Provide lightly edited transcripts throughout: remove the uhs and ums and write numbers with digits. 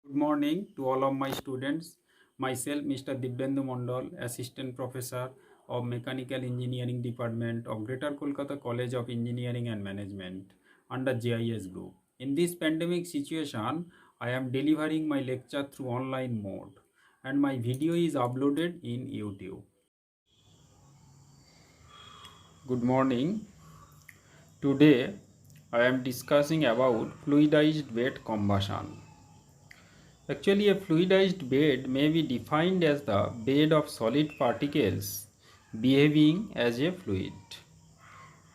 Good morning to all of my students. Myself, Mr. Dibyendu Mondal, Assistant Professor of Mechanical Engineering Department of Greater Kolkata College of Engineering and Management under JIS Group. In this pandemic situation, I am delivering my lecture through online mode and my video is uploaded in YouTube. Good morning. Today, I am discussing about fluidized bed combustion. Actually, a fluidized bed may be defined as the bed of solid particles behaving as a fluid.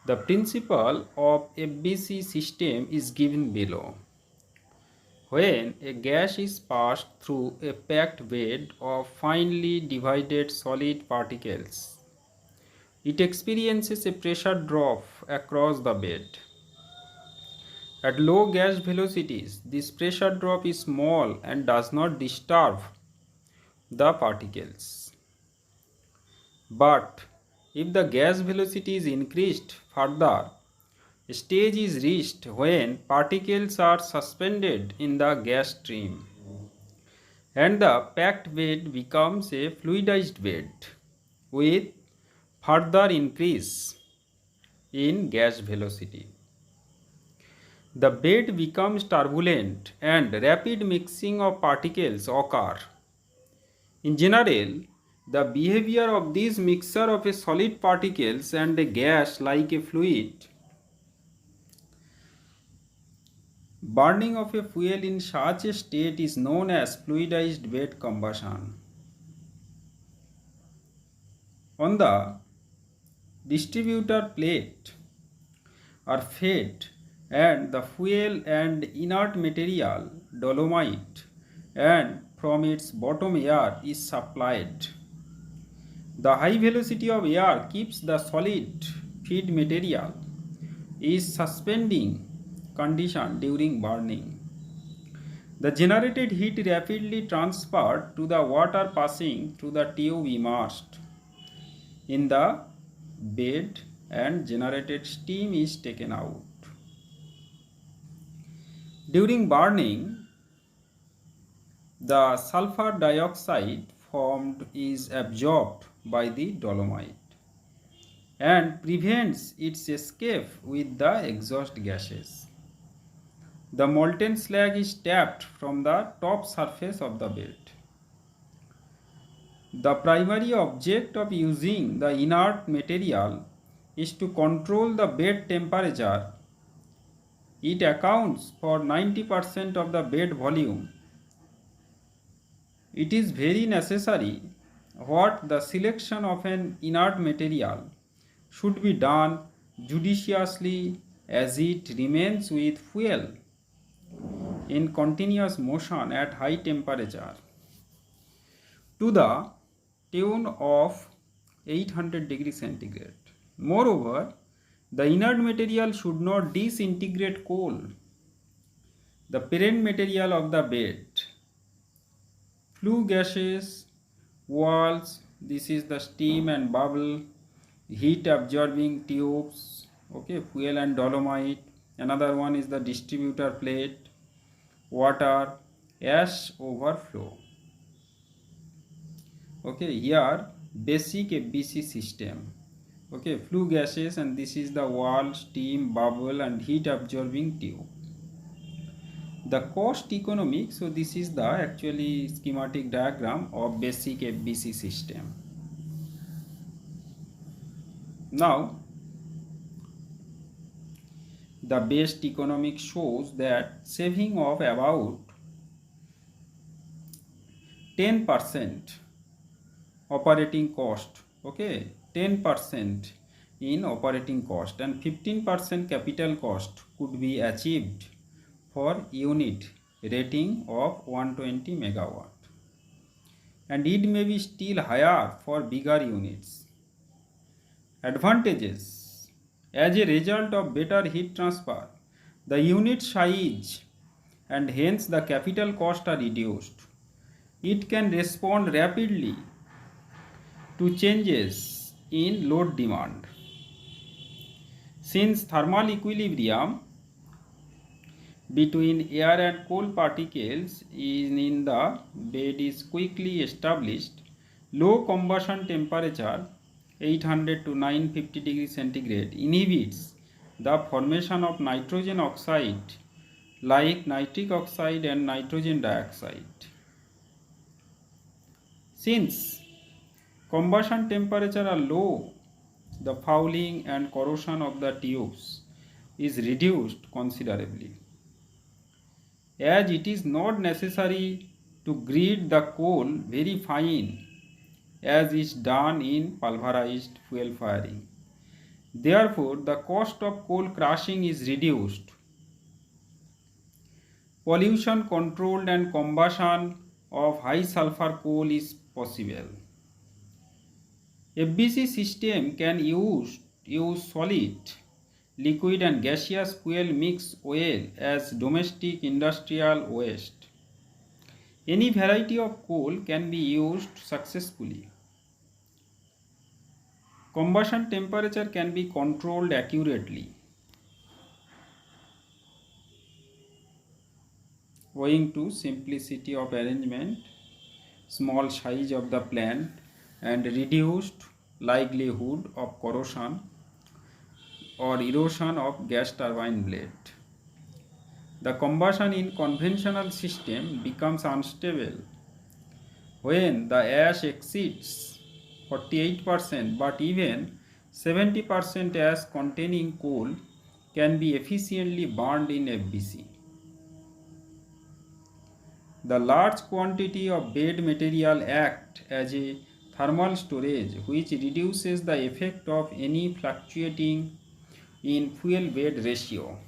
The principle of FBC system is given below. When a gas is passed through a packed bed of finely divided solid particles, it experiences a pressure drop across the bed. At low gas velocities, this pressure drop is small and does not disturb the particles. But if the gas velocity is increased further, a stage is reached when particles are suspended in the gas stream and the packed bed becomes a fluidized bed with further increase in gas velocity. The bed becomes turbulent and rapid mixing of particles occur. In general, the behavior of this mixture of a solid particles and a gas like a fluid, burning of a fuel in such a state is known as fluidized bed combustion. On the distributor plate are fed and the fuel and inert material dolomite and from its bottom air is supplied. The high velocity of air keeps the solid feed material is suspending condition during burning. The generated heat rapidly transferred to the water passing through the tube immersed in the bed and generated steam is taken out. During burning, the sulfur dioxide formed is absorbed by the dolomite and prevents its escape with the exhaust gases. The molten slag is tapped from the top surface of the bed. The primary object of using the inert material is to control the bed temperature. It accounts for 90% of the bed volume. It is very necessary what the selection of an inert material should be done judiciously as it remains with fuel in continuous motion at high temperature to the tune of 800 degrees centigrade. Moreover, the inert material should not disintegrate coal, the parent material of the bed. Flue gases, walls, this is the steam and bubble, heat absorbing tubes, okay, fuel and dolomite. Another one is the distributor plate, water, ash overflow. Okay, here basic FBC system. Okay, flue gases and this is the wall, steam, bubble and heat absorbing tube. The cost economic, so this is the actually schematic diagram of basic FBC system. Now the best economic shows that saving of about 10% operating cost, okay, 10% in operating cost and 15% capital cost could be achieved for unit rating of 120 megawatt and it may be still higher for bigger units. Advantages: as a result of better heat transfer, the unit size and hence the capital cost are reduced. It can respond rapidly to changes in load demand. Since thermal equilibrium between air and coal particles in the bed is quickly established. Low combustion temperature 800 to 950 degrees centigrade inhibits the formation of nitrogen oxide like nitric oxide and nitrogen dioxide. Since combustion temperature are low, the fouling and corrosion of the tubes is reduced considerably, as it is not necessary to grit the coal very fine as is done in pulverized fuel firing. Therefore, the cost of coal crushing is reduced. Pollution controlled and combustion of high sulfur coal is possible. FBC system can use solid, liquid and gaseous fuel mix well as domestic industrial waste. Any variety of coal can be used successfully. Combustion temperature can be controlled accurately. Owing to simplicity of arrangement, small size of the plant and reduced likelihood of corrosion or erosion of gas turbine blade, the combustion in conventional system becomes unstable when the ash exceeds 48%, but even 70% ash containing coal can be efficiently burned in FBC. The large quantity of bed material act as a thermal storage which reduces the effect of any fluctuating in fuel bed ratio.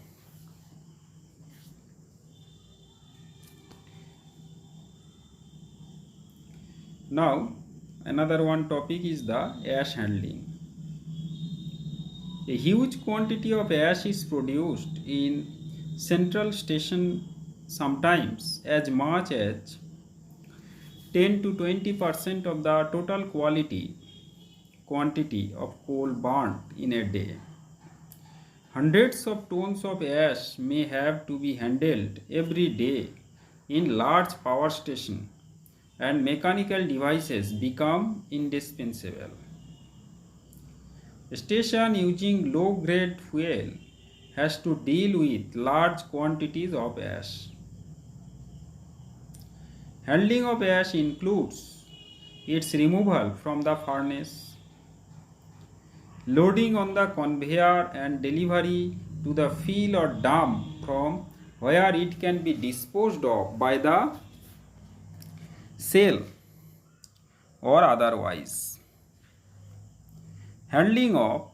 Now, another one topic is the ash handling. A huge quantity of ash is produced in central station, sometimes as much as 10 to 20% of the total quantity of coal burnt in a day. Hundreds of tons of ash may have to be handled every day in large power stations, and mechanical devices become indispensable. A station using low-grade fuel has to deal with large quantities of ash. Handling of ash includes its removal from the furnace, loading on the conveyor and delivery to the field or dump from where it can be disposed of by the sale or otherwise. Handling of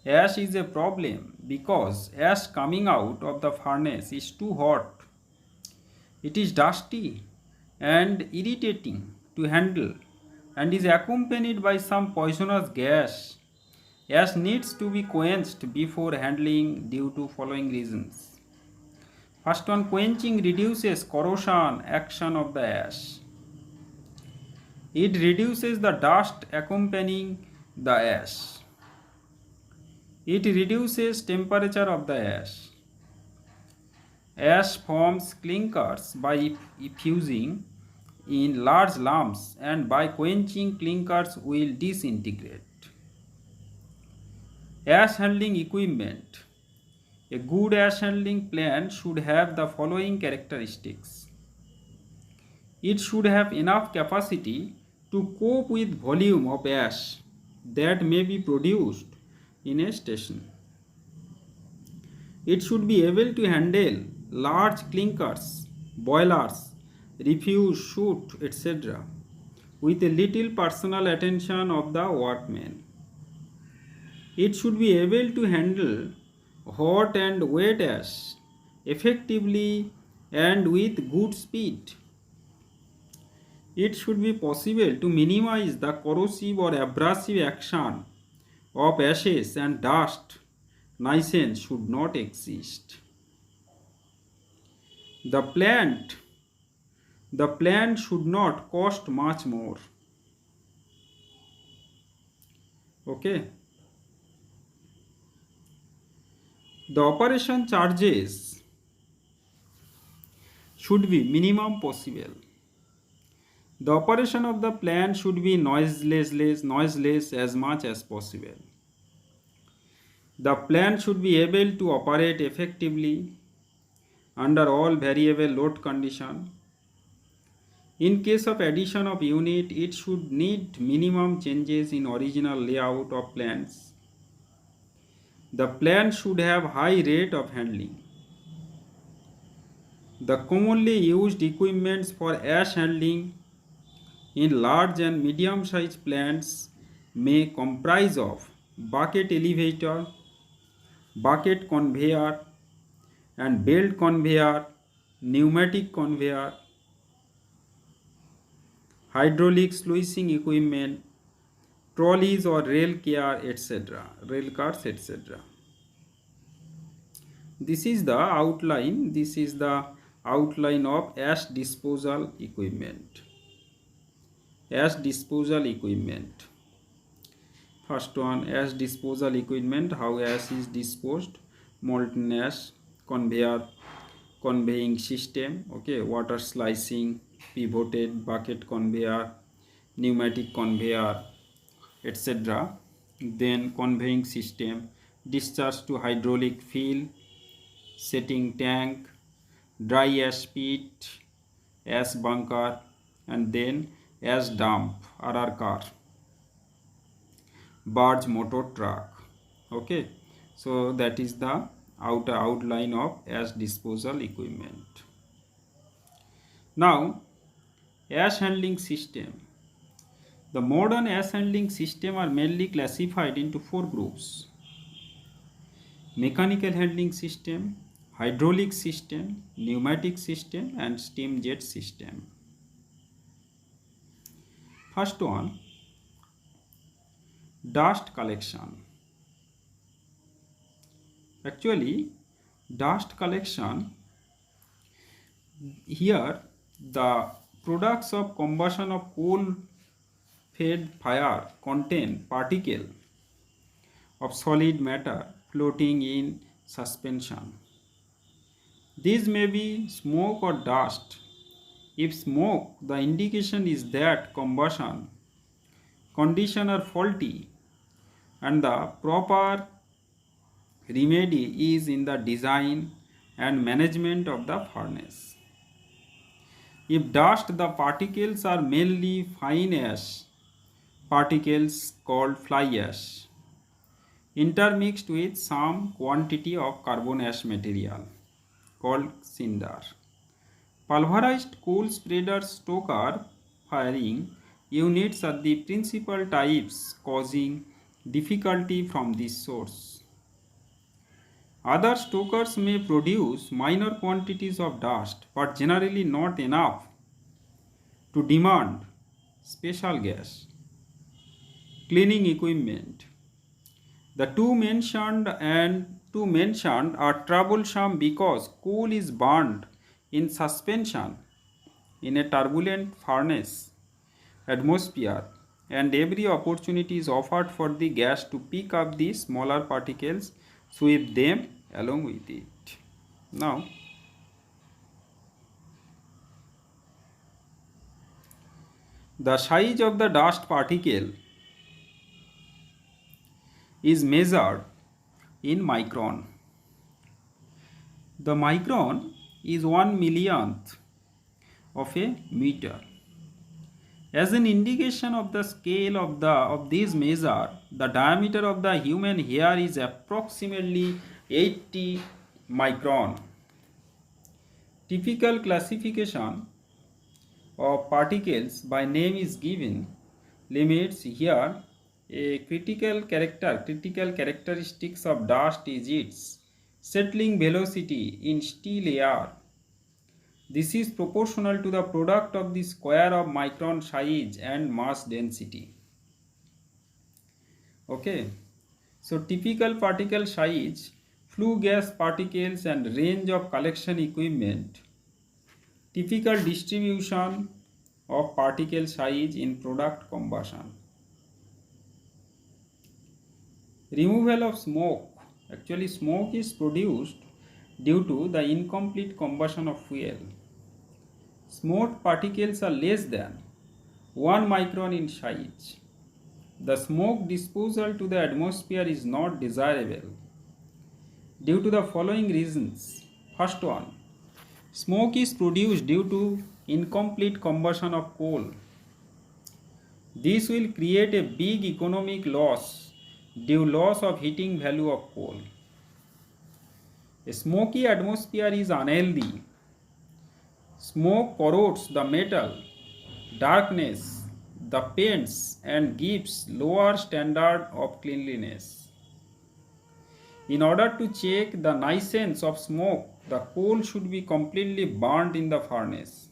ash is a problem because ash coming out of the furnace is too hot. It is dusty and irritating to handle and is accompanied by some poisonous gas. Ash needs to be quenched before handling due to following reasons. First one, quenching reduces corrosion action of the ash. It reduces the dust accompanying the ash. It reduces temperature of the ash. Ash forms clinkers by fusing in large lumps, and by quenching clinkers will disintegrate. Ash handling equipment. A good ash handling plant should have the following characteristics. It should have enough capacity to cope with volume of ash that may be produced in a station. It should be able to handle large clinkers, boilers, refuse chute, etc. with a little personal attention of the workmen. It should be able to handle hot and wet ash effectively and with good speed. It should be possible to minimize the corrosive or abrasive action of ashes, and dust nuisance should not exist. The plant should not cost much more. Okay. The operation charges should be minimum possible. The operation of the plant should be noiseless as much as possible. The plant should be able to operate effectively under all variable load conditions. In case of addition of unit, it should need minimum changes in original layout of plants. The plant should have high rate of handling. The commonly used equipments for ash handling in large and medium sized plants may comprise of bucket elevator, bucket conveyor and belt conveyor, pneumatic conveyor, hydraulic sluicing equipment, trolleys or rail car, etc. Rail cars, etc. This is the outline. This is the outline of ash disposal equipment. Ash disposal equipment. First one, ash disposal equipment. How ash is disposed: molten ash, conveyor, conveying system, okay, water slicing, pivoted bucket conveyor, pneumatic conveyor, etc. Then conveying system, discharge to hydraulic field, setting tank, dry ash pit, ash bunker, and then ash dump, RR car, barge motor truck. Okay, so that is the outer outline of ash disposal equipment. Now, ash handling system. The modern ash handling system are mainly classified into 4 groups: mechanical handling system, hydraulic system, pneumatic system, and steam jet system. First one, dust collection. Actually, dust collection, here the products of combustion of coal fed fire contain particle of solid matter floating in suspension. These may be smoke or dust. If smoke, the indication is that combustion conditions are faulty and the proper remedy is in the design and management of the furnace. If dust, the particles are mainly fine ash particles called fly ash, intermixed with some quantity of carbon ash material called cinder. Pulverized coal spreader stoker firing units are the principal types causing difficulty from this source. Other stokers may produce minor quantities of dust, but generally not enough to demand special gas. Cleaning equipment. The two mentioned are troublesome because coal is burned in suspension in a turbulent furnace atmosphere, and every opportunity is offered for the gas to pick up the smaller particles, sweep them along with it. Now, the size of the dust particle is measured in micron. The micron is 1 millionth of a meter. As an indication of the scale of this measure, the diameter of the human hair is approximately 80 micron. Typical classification of particles by name is given. Limits here. A critical characteristics of dust is its settling velocity in still air. This is proportional to the product of the square of micron size and mass density. Okay, so typical particle size, flue gas particles and range of collection equipment. Typical distribution of particle size in product combustion. Removal of smoke. Actually, smoke is produced due to the incomplete combustion of fuel. Smoke particles are less than 1 micron in size. The smoke disposal to the atmosphere is not desirable due to the following reasons. First one, smoke is produced due to incomplete combustion of coal. This will create a big economic loss due loss of heating value of coal. A smoky atmosphere is unhealthy. Smoke corrodes the metal, darkness, the paints and gives lower standard of cleanliness. In order to check the nuisance of smoke, the coal should be completely burnt in the furnace.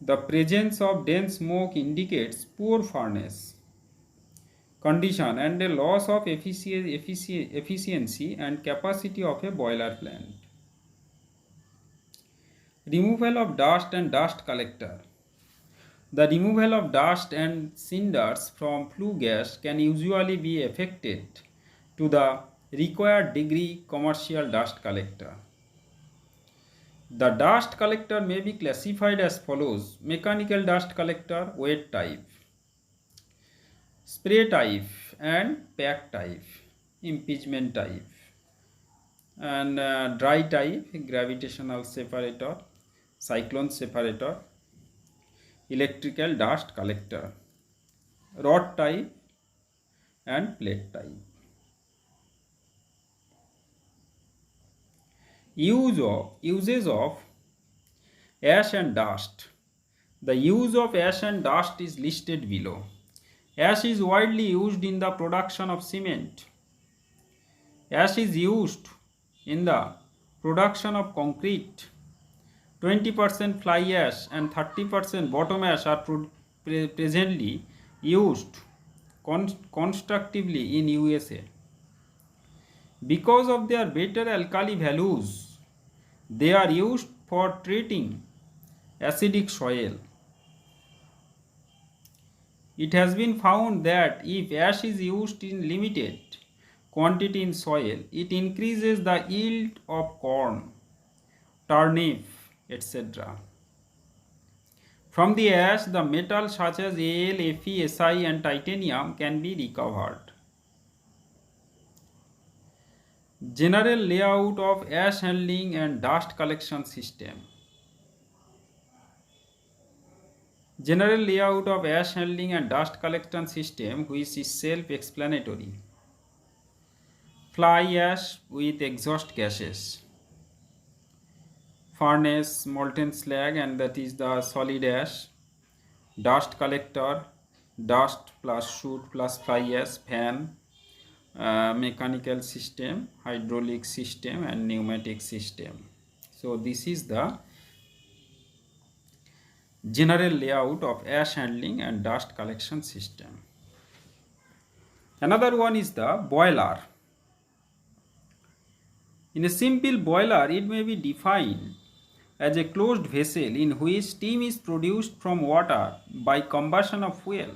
The presence of dense smoke indicates poor furnace condition and a loss of efficiency and capacity of a boiler plant. Removal of dust and dust collector. The removal of dust and cinders from flue gas can usually be effected to the required degree commercial dust collector. The dust collector may be classified as follows: mechanical dust collector, wet type, spray type and pack type, impeachment type, and dry type, gravitational separator, cyclone separator, electrical dust collector, rod type and plate type. Uses of ash and dust. The use of ash and dust is listed below. Ash is widely used in the production of cement. Ash is used in the production of concrete. 20% fly ash and 30% bottom ash are presently used constructively in USA. Because of their better alkali values, they are used for treating acidic soil. It has been found that if ash is used in limited quantity in soil, it increases the yield of corn, turnip, etc. From the ash, the metals such as Al, Fe, Si and titanium can be recovered. General layout of ash handling and dust collection system. General layout of ash handling and dust collection system, which is self-explanatory. Fly ash with exhaust gases. Furnace, molten slag, and that is the solid ash. Dust collector, dust plus chute plus fly ash, fan, mechanical system, hydraulic system and pneumatic system. So this is the general layout of ash handling and dust collection system. Another one is the boiler. In a simple boiler, it may be defined as a closed vessel in which steam is produced from water by combustion of fuel.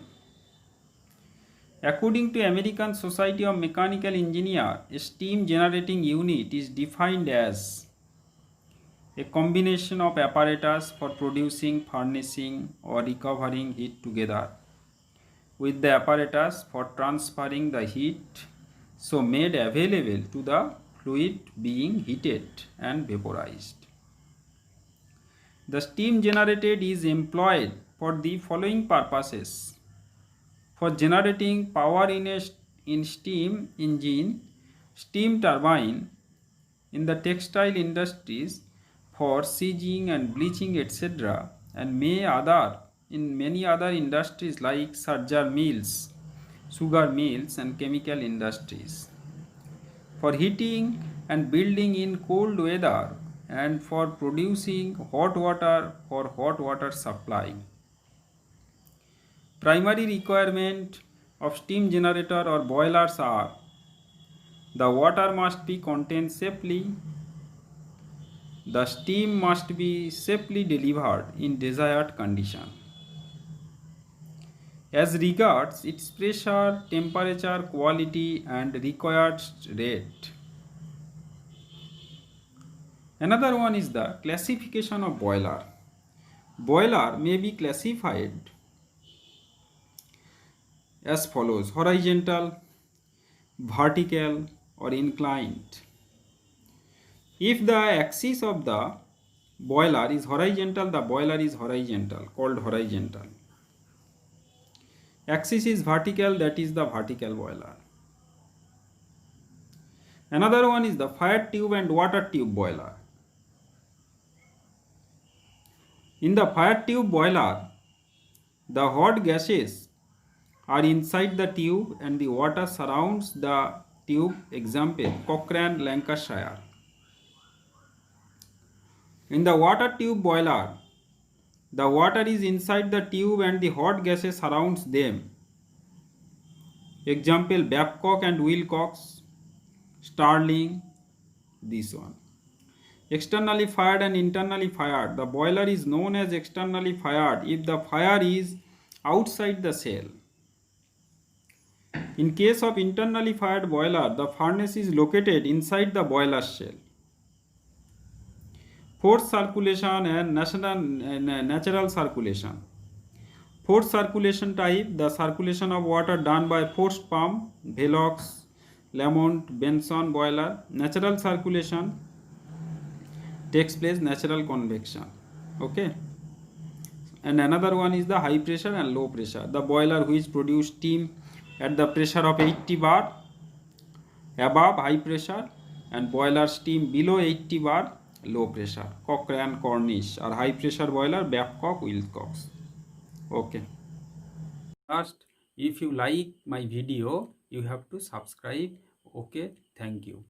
According to American Society of Mechanical Engineers, a steam generating unit is defined as a combination of apparatus for producing, furnishing or recovering heat together with the apparatus for transferring the heat so made available to the fluid being heated and vaporized. The steam generated is employed for the following purposes: for generating power in steam engine, steam turbine, in the textile industries, for sieging and bleaching, etc., and in many other industries like sugar mills, and chemical industries. For heating and building in cold weather, and for producing hot water for hot water supply. Primary requirement of steam generator or boilers are: the water must be contained safely, the steam must be safely delivered in desired condition. As regards its pressure, temperature, quality and required rate. Another one is the classification of boiler. Boiler may be classified as follows: horizontal, vertical, or inclined. If the axis of the boiler is horizontal, the boiler is horizontal, called horizontal. Axis is vertical, that is the vertical boiler. Another one is the fire tube and water tube boiler. In the fire tube boiler, the hot gases are inside the tube and the water surrounds the tube. Example, Cochrane, Lancashire. In the water tube boiler, the water is inside the tube and the hot gases surrounds them. Example, Babcock and Wilcox, Starling, this one. Externally fired and internally fired. The boiler is known as externally fired if the fire is outside the cell. In case of internally fired boiler, the furnace is located inside the boiler shell. Forced circulation and natural circulation. Forced circulation type, the circulation of water done by forced pump, Velox, Lamont, Benson boiler. Natural circulation takes place natural convection. Okay. And another one is the high pressure and low pressure. The boiler which produce steam at the pressure of 80 bar above high pressure, and boiler steam below 80 bar low pressure. Cochrane, Cornish, or high pressure boiler Babcock, Wilcox. Okay. First, if you like my video, you have to subscribe. Okay, thank you.